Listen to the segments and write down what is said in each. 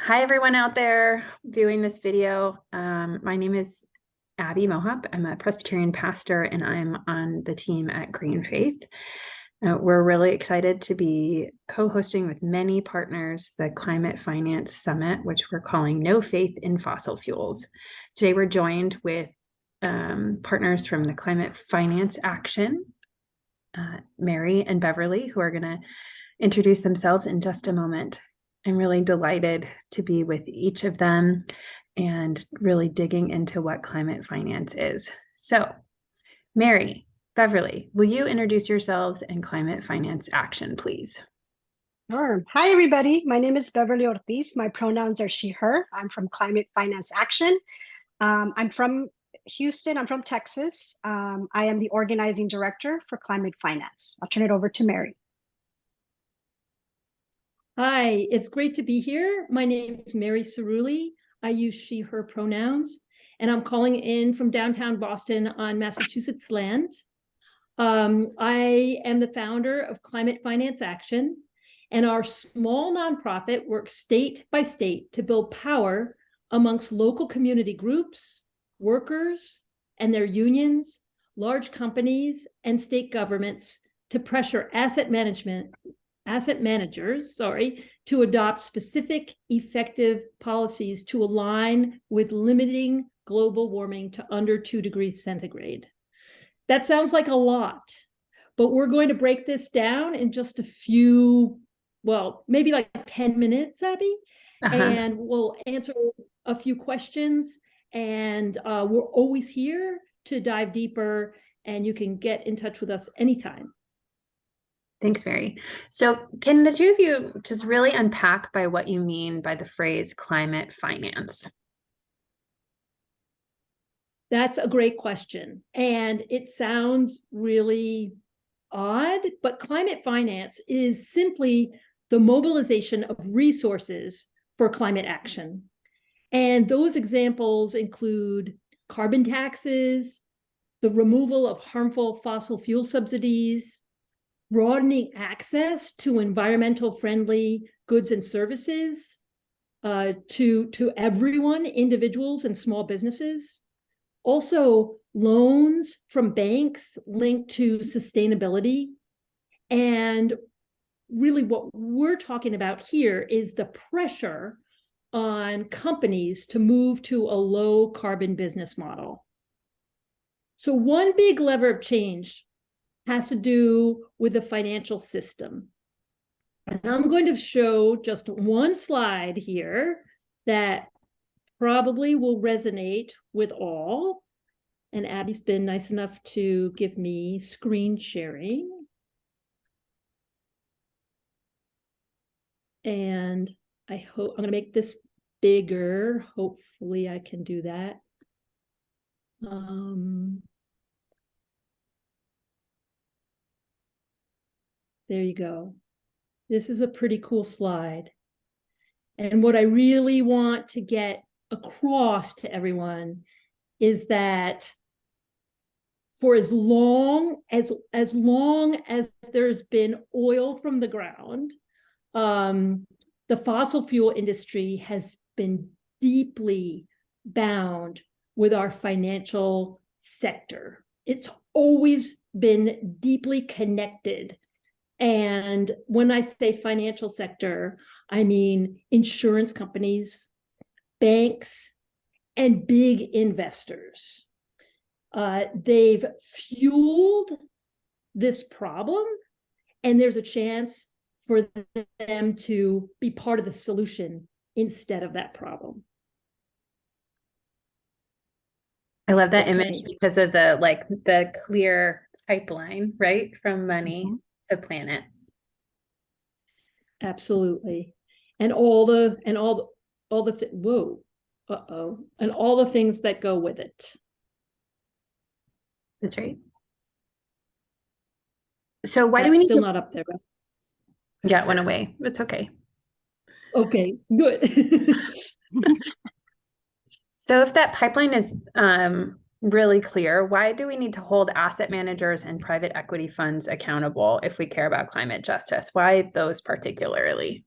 Hi, everyone out there viewing this video. My name is Abby Mohaupt. I'm a Presbyterian pastor, and I'm on the team at Green Faith. We're really excited to be co-hosting with many partners the Climate Finance Summit, which we're calling No Faith in Fossil Fuels. Today, we're joined with partners from the Climate Finance Action, Mary and Beverly, who are going to introduce themselves in just a moment. I'm really delighted to be with each of them and really digging into what climate finance is. So, Mary, Beverly, will you introduce yourselves and Climate Finance Action, please? Sure. Hi, everybody. My name is Beverly Ortiz. My pronouns are she, her. I'm from Climate Finance Action. I'm from Houston. I'm from Texas. I am the organizing director for Climate Finance. I'll turn it over to Mary. Hi, it's great to be here. My name is Mary Cerulli. I use she, her pronouns, and I'm calling in from downtown Boston on Massachusetts land. I am the founder of Climate Finance Action, and our small nonprofit works state by state to build power amongst local community groups, workers, and their unions, large companies, and state governments to pressure asset managers, to adopt specific effective policies to align with limiting global warming to under 2 degrees centigrade. That sounds like a lot, but we're going to break this down in just a few, maybe like 10 minutes, Abby, and we'll answer a few questions, and we're always here to dive deeper, and you can get in touch with us anytime. Thanks, Mary. So can the two of you just really unpack by what you mean by the phrase climate finance? That's a great question. And it sounds really odd, but climate finance is simply the mobilization of resources for climate action. And those examples include carbon taxes, the removal of harmful fossil fuel subsidies, broadening access to environmental friendly goods and services to everyone, individuals and small businesses. Also, loans from banks linked to sustainability. And really what we're talking about here is the pressure on companies to move to a low carbon business model. So one big lever of change has to do with the financial system. And I'm going to show just one slide here that probably will resonate with all. And Abby's been nice enough to give me screen sharing. And I hope I'm going to make this bigger. Hopefully I can do that. There you go. This is a pretty cool slide. And what I really want to get across to everyone is that for as long as there's been oil from the ground, the fossil fuel industry has been deeply bound with our financial sector. It's always been deeply connected. And when I say financial sector, I mean insurance companies, banks, and big investors. They've fueled this problem, and there's a chance for them to be part of the solution instead of that problem. I love that image because of the clear pipeline, right? From money to planet. Absolutely. And all the things that go with it. That's right. So why do we need still not up there? Yeah, it went away. It's okay. Okay, good. So if that pipeline is really clear, why do we need to hold asset managers and private equity funds accountable if we care about climate justice? Why those particularly?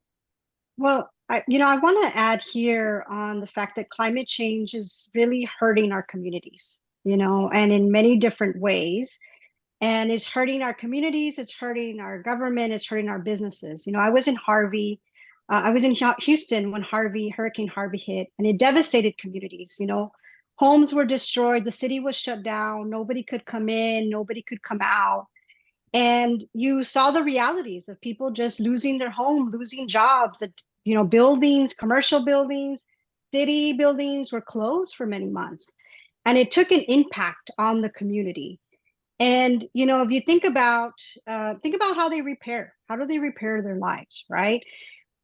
Well, I want to add here on the fact that climate change is really hurting our communities, and in many different ways. And it's hurting our communities, it's hurting our government, it's hurting our businesses. I was in Houston when Hurricane Harvey hit, and it devastated communities. Homes were destroyed, the city was shut down, nobody could come in, nobody could come out. And you saw the realities of people just losing their home, losing jobs. Buildings, commercial buildings, city buildings were closed for many months. And it took an impact on the community. And if you think about how they repair, how do they repair their lives, right?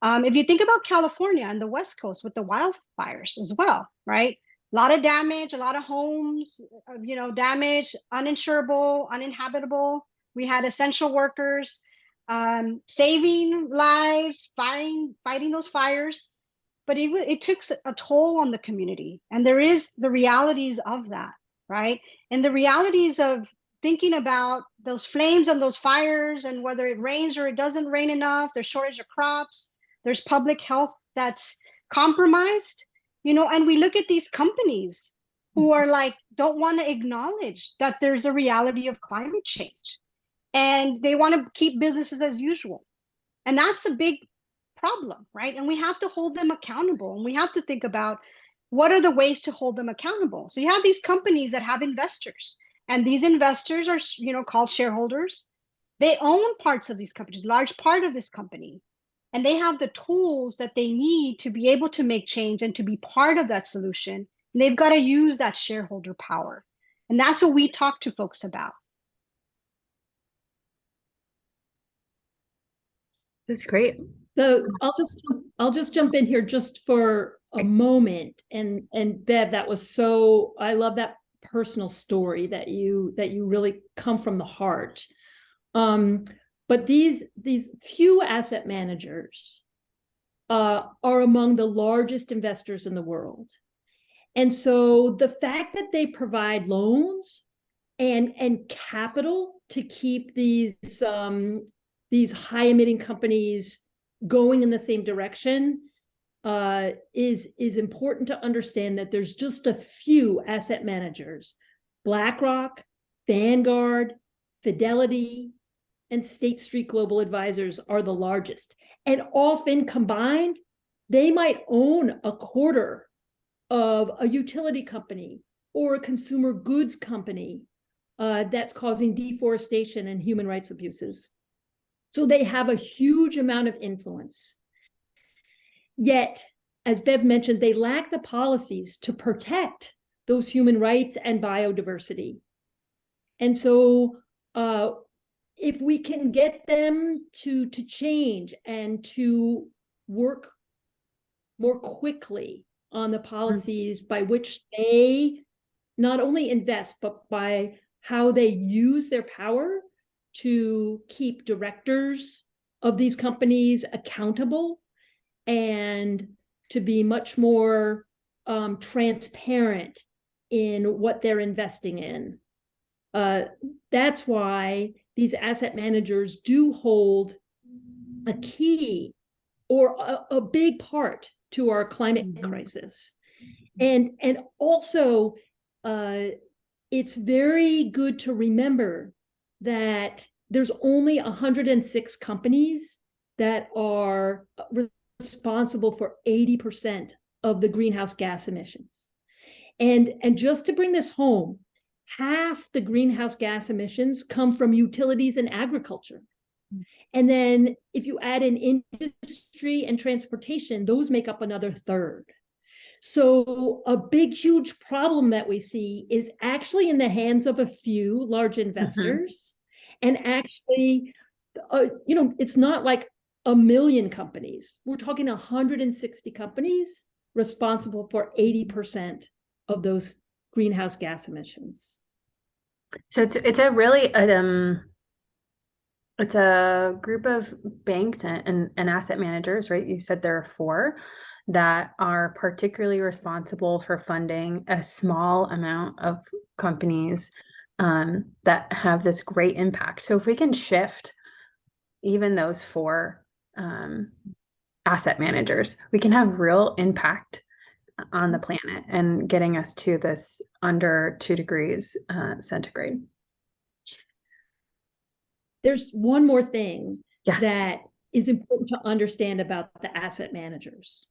If you think about California and the West Coast with the wildfires as well, right? A lot of damage, a lot of homes, damaged, uninsurable, uninhabitable. We had essential workers saving lives, fighting those fires, but it took a toll on the community. And there is the realities of that, right? And the realities of thinking about those flames and those fires, and whether it rains or it doesn't rain enough, there's shortage of crops, there's public health that's compromised, and we look at these companies who are like, don't want to acknowledge that there's a reality of climate change, and they want to keep businesses as usual. And that's a big problem, right? And we have to hold them accountable, and we have to think about what are the ways to hold them accountable. So you have these companies that have investors, and these investors are, called shareholders. They own parts of these companies, large part of this company, and they have the tools that they need to be able to make change and to be part of that solution. And they've got to use that shareholder power. And that's what we talk to folks about. That's great. So I'll just jump in here just for a moment. And Bev, I love that personal story that you really come from the heart. But these few asset managers are among the largest investors in the world. And so the fact that they provide loans and capital to keep these high emitting companies going in the same direction is important to understand that there's just a few asset managers. BlackRock, Vanguard, Fidelity, and State Street Global Advisors are the largest. And often combined, they might own a quarter of a utility company or a consumer goods company that's causing deforestation and human rights abuses. So they have a huge amount of influence. Yet, as Bev mentioned, they lack the policies to protect those human rights and biodiversity. And so if we can get them to change and to work more quickly on the policies by which they not only invest, but by how they use their power to keep directors of these companies accountable and to be much more transparent in what they're investing in. That's why these asset managers do hold a key or a big part to our climate crisis. And also, it's very good to remember that there's only 106 companies that are responsible for 80% of the greenhouse gas emissions. And just to bring this home, half the greenhouse gas emissions come from utilities and agriculture. And then if you add in industry and transportation, those make up another third. So a big, huge problem that we see is actually in the hands of a few large investors. And actually, it's not like a million companies. We're talking 160 companies responsible for 80% of those greenhouse gas emissions. So it's a really it's a group of banks and asset managers, right? You said there are 4 that are particularly responsible for funding a small amount of companies that have this great impact. So if we can shift even those 4 asset managers. We can have real impact on the planet and getting us to this under 2 degrees centigrade. There's one more thing Yeah. that is important to understand about the asset managers.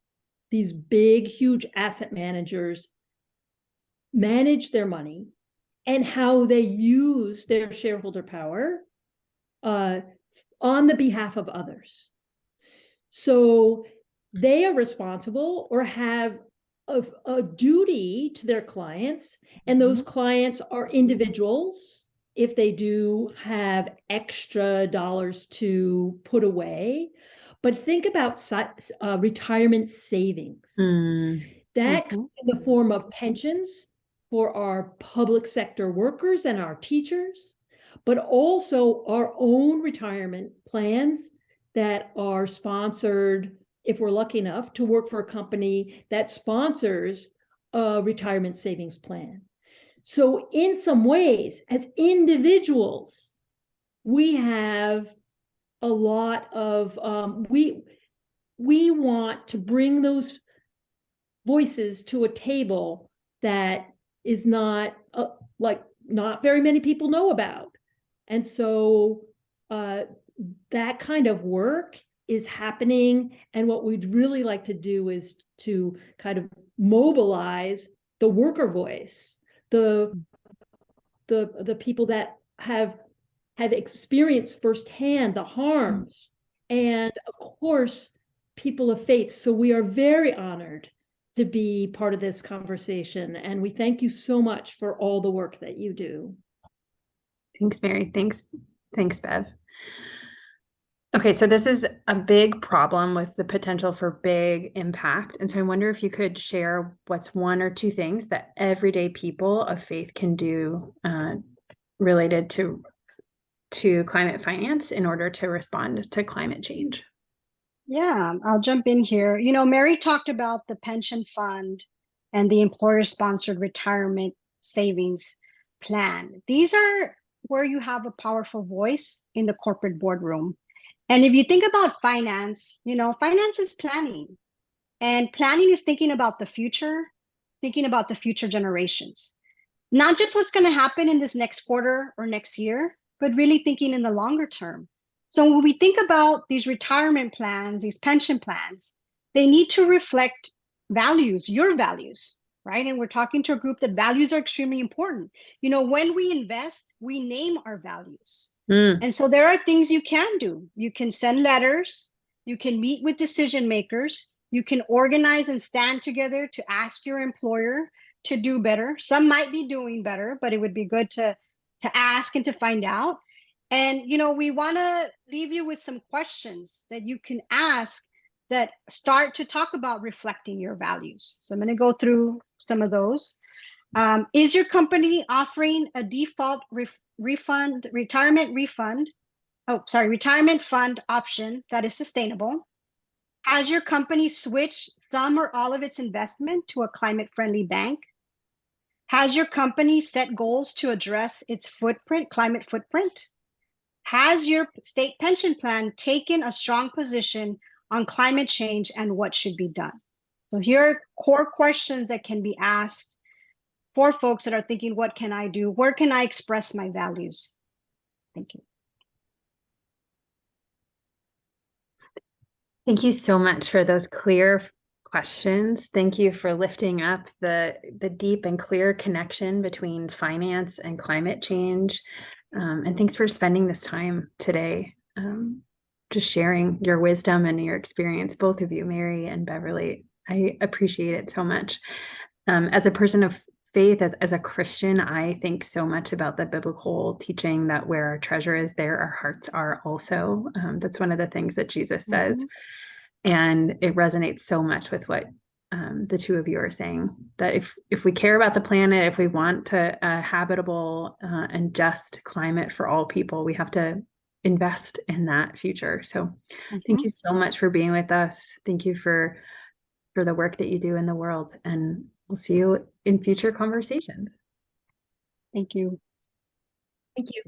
These big, huge asset managers manage their money and how they use their shareholder power on the behalf of others. So they are responsible or have a duty to their clients, and those clients are individuals if they do have extra dollars to put away. But think about retirement savings. That comes in the form of pensions for our public sector workers and our teachers, but also our own retirement plans that are sponsored, if we're lucky enough to work for a company that sponsors a retirement savings plan. So in some ways, as individuals, we have a lot of, we want to bring those voices to a table that is not not very many people know about. And so that kind of work is happening. And what we'd really like to do is to kind of mobilize the worker voice, the people that have experienced firsthand the harms, and of course, people of faith. So we are very honored to be part of this conversation. And we thank you so much for all the work that you do. Thanks, Mary. Thanks, Bev. Okay, so this is a big problem with the potential for big impact. And so I wonder if you could share what's 1 or 2 things that everyday people of faith can do related to climate finance in order to respond to climate change. Yeah, I'll jump in here. You know, Mary talked about the pension fund and the employer-sponsored retirement savings plan. These are where you have a powerful voice in the corporate boardroom. And if you think about finance, you know, finance is planning. And planning is thinking about the future, thinking about the future generations. Not just what's going to happen in this next quarter or next year, but really thinking in the longer term. So when we think about these retirement plans, these pension plans, they need to reflect values, your values, right? And we're talking to a group that values are extremely important. You know, when we invest, we name our values. And so there are things you can do. You can send letters, you can meet with decision makers, you can organize and stand together to ask your employer to do better. Some might be doing better, but it would be good to ask and to find out. And, you know, we want to leave you with some questions that you can ask that start to talk about reflecting your values. So I'm going to go through some of those. Is your company offering a default retirement fund option that is sustainable? Has your company switched some or all of its investment to a climate-friendly bank? Has your company set goals to address its climate footprint? Has your state pension plan taken a strong position on climate change and what should be done? So here are core questions that can be asked for folks that are thinking, what can I do? Where can I express my values? Thank you. Thank you so much for those clear questions. Thank you for lifting up the deep and clear connection between finance and climate change. And thanks for spending this time today, just sharing your wisdom and your experience, both of you, Mary and Beverly. I appreciate it so much. As a person of faith, as a Christian, I think so much about the biblical teaching that where our treasure is, there our hearts are also. That's one of the things that Jesus says. And it resonates so much with what the two of you are saying, that if we care about the planet, if we want a habitable and just climate for all people, we have to invest in that future. So thank you so much for being with us. Thank you for the work that you do in the world. And we'll see you in future conversations. Thank you. Thank you.